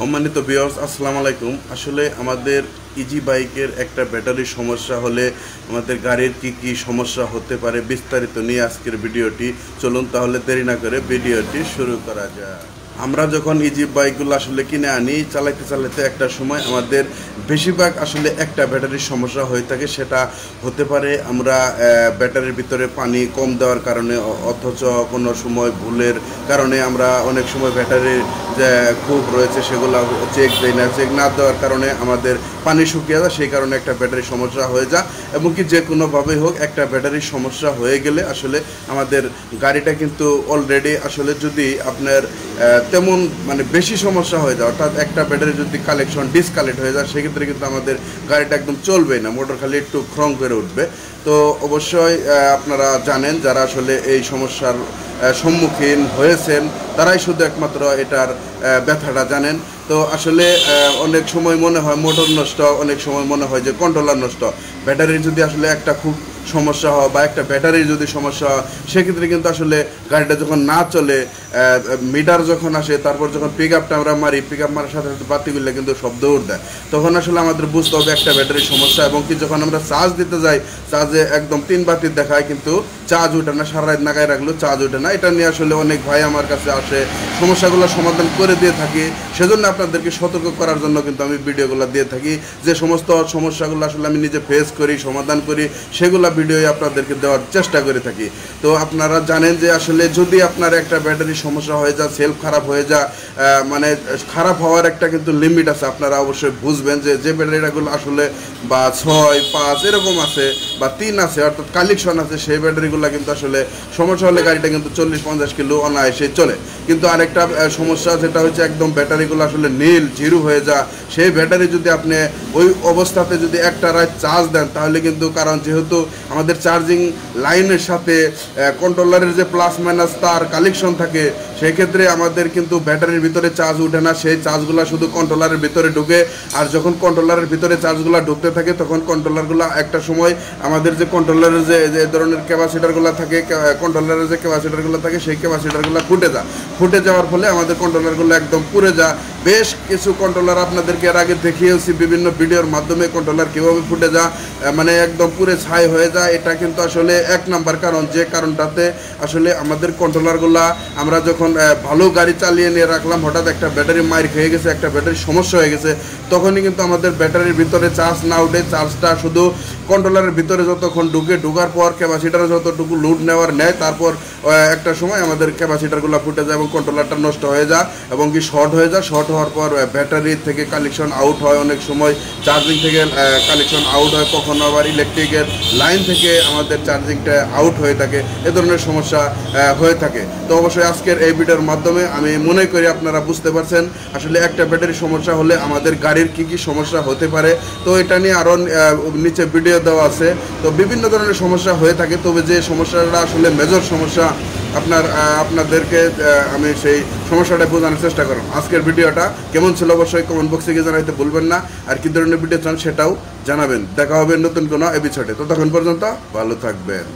সম্মানিত ভিউয়ার্স, আসসালামু আলাইকুম। আসলে আমাদের ইজি বাইকের একটা ব্যাটারি সমস্যা হলে আমাদের গাড়ির কি সমস্যা হতে পারে বিস্তারিত নিয়ে আজকের ভিডিওটি। চলুন তাহলে দেরি না করে ভিডিওটি শুরু করা যায়। আমরা যখন ইজি বাইকগুলো আসলে কিনে আনি, চালাতে একটা সময় আমাদের বেশিরভাগ আসলে একটা ব্যাটারির সমস্যা হয়ে থাকে। সেটা হতে পারে আমরা ব্যাটারির ভিতরে পানি কম দেওয়ার কারণে, অথচ কোনো সময় ভুলের কারণে আমরা অনেক সময় ব্যাটারির যে খুব রয়েছে সেগুলো চেক দেই না। চেক না দেওয়ার কারণে আমাদের পানি শুকিয়ে যায়, সেই কারণে একটা ব্যাটারির সমস্যা হয়ে যায়। এবং কি যে কোনোভাবেই হোক একটা ব্যাটারির সমস্যা হয়ে গেলে আসলে আমাদের গাড়িটা কিন্তু অলরেডি আসলে যদি আপনার তেমন বেশি সমস্যা হয়ে যায়, অর্থাৎ একটা ব্যাটারি যদি কালেকশন ডিসকানেক্ট হয়ে যায়, সেক্ষেত্রে কিন্তু আমাদের গাড়িটা একদম চলবেই না, মোটর খালি একটু খ্রং করে উঠবে। তো অবশ্যই আপনারা জানেন, যারা আসলে এই সমস্যার সম্মুখীন হয়েছেন তারাই শুধু একমাত্র এটার ব্যথাটা জানেন। তো আসলে অনেক সময় মনে হয় মোটর নষ্ট, অনেক সময় মনে হয় যে কন্ট্রোলার নষ্ট। ব্যাটারির যদি আসলে একটা খুব সমস্যা হয় বা একটা ব্যাটারির যদি সমস্যা হয়, সেক্ষেত্রে কিন্তু আসলে গাড়িটা যখন না চলে, মিটার যখন আসে, তারপর যখন পিক আপটা আমরা মারি, পিক আপ মারার সাথে সাথে বাতিগুলো কিন্তু শব্দ দেয়, তখন আসলে আমাদের বুঝতে হবে একটা ব্যাটারির সমস্যা। এবং কি যখন আমরা চার্জ দিতে যাই, চার্জে একদম 3 বাতি দেখায় কিন্তু চার্জ ওঠে না, সারা রাত নাগায় রাখলেও চার্জ ওঠে না। এটা নিয়ে আসলে অনেক ভাই আমার কাছে আসে, সমস্যাগুলো সমাধান করে দিয়ে থাকি। সেজন্য আপনাদেরকে সতর্ক করার জন্য কিন্তু আমি ভিডিওগুলো দিয়ে থাকি। যে সমস্ত সমস্যাগুলো আসলে আমি নিজে ফেস করি, সমাধান করি, সেগুলো ভিডিও আপনাদেরকে দেওয়ার চেষ্টা করে থাকি। তো আপনারা জানেন যে আসলে যদি আপনার একটা ব্যাটারির সমস্যা হয়ে যায়, সেলফ খারাপ হয়ে যায়, খারাপ হওয়ার একটা কিন্তু লিমিট আছে। আপনারা অবশ্যই বুঝবেন যে ব্যাটারিগুলো আসলে বা 6, 5 এরকম আছে বা 3 আছে, অর্থাৎ কালেকশন আছে, সেই ব্যাটারিগুলো কিন্তু আসলে সমস্যা হলে গাড়িটা কিন্তু 40-50 কিলো অনায়াসে চলে। কিন্তু আরেকটা সমস্যা যেটা হচ্ছে একদম ব্যাটারিগুলো আসলে নীল জিরো হয়ে যায়, সেই ব্যাটারি যদি আপনি ওই অবস্থাতে যদি একটা রাত চার্জ দেন, তাহলে কিন্তু, কারণ যেহেতু আমাদের চার্জিং লাইনের সাথে কন্ট্রোলারের যে প্লাস মাইনাস তার কালেকশন থাকে, সেই ক্ষেত্রে আমাদের কিন্তু ব্যাটারির ভিতরে চার্জ উঠে না, সেই চার্জগুলো শুধু কন্ট্রোলারের ভিতরে ঢুকে। আর যখন কন্ট্রোলারের ভিতরে চার্জগুলো ঢুকতে থাকে, তখন কন্ট্রোলারগুলো একটা সময় আমাদের যে কন্ট্রোলারের যে ধরনের ক্যাপাসিটারগুলো থাকে, কন্ট্রোলারের যে ক্যাপাসিটারগুলো থাকে, সেই ক্যাপাসিটারগুলো ফুটে যাওয়ার ফলে আমাদের কন্ট্রোলারগুলো একদম পুড়ে যায়। বেশ কিছু কন্ট্রোলার আপনাদেরকে এর আগে দেখিয়েছি বিভিন্ন ভিডিওর মাধ্যমে, কন্ট্রোলার কীভাবে ফুটে যায়, একদম পুরে ছাই হয়ে যায়। এটা কিন্তু আসলে 1 নাম্বার কারণ, যে কারণটাতে আসলে আমাদের কন্ট্রোলারগুলো আমরা যখন ভালো গাড়ি চালিয়ে নিয়ে রাখলাম, হঠাৎ একটা ব্যাটারি মাইর খেয়ে গেছে, একটা ব্যাটারির সমস্যা হয়ে গেছে, তখনই কিন্তু আমাদের ব্যাটারির ভিতরে চার্জ না উঠে, চার্জটা শুধু কন্ট্রোলারের ভিতরে যতক্ষণ ঢোকার পর ক্যাপাসিটারে যতটুকু লোড নেয়, তারপর একটা সময় আমাদের ক্যাপাসিটারগুলো ফুটে যায় এবং কন্ট্রোলারটা নষ্ট হয়ে যায় এবং কি শর্ট হয়ে যায়। শর্ট হওয়ার পর ব্যাটারি থেকে কালেকশন আউট হয়, অনেক সময় চার্জিং থেকে কালেকশন আউট হয়, কখনো আবার ইলেকট্রিকের লাইন থেকে আমাদের চার্জিংটা আউট হয়ে থাকে। এ ধরনের সমস্যা হয়ে থাকে। তো অবশ্যই আজকের এই ভিডিওর মাধ্যমে আমি মনে করি আপনারা বুঝতে পারছেন আসলে একটা ব্যাটারির সমস্যা হলে আমাদের গাড়ির কি সমস্যা হতে পারে। তো এটা নিয়ে আরও নিচে ভিডিও দেওয়া আছে। তো বিভিন্ন ধরনের সমস্যা হয়ে থাকে, তবে যে সমস্যাটা আসলে মেজর সমস্যা আপনাদেরকে আমি সেই সমস্যাটা বোঝানোর চেষ্টা করব। আজকের ভিডিওটা কেমন ছিল অবশ্যই কমেন্ট বক্সে গিয়ে জানাইতে ভুলবেন না। আর কী ধরনের ভিডিও চান সেটাও জানাবেন। দেখা হবে নতুন কোনো এপিসোডে। ততক্ষণ পর্যন্ত ভালো থাকবেন।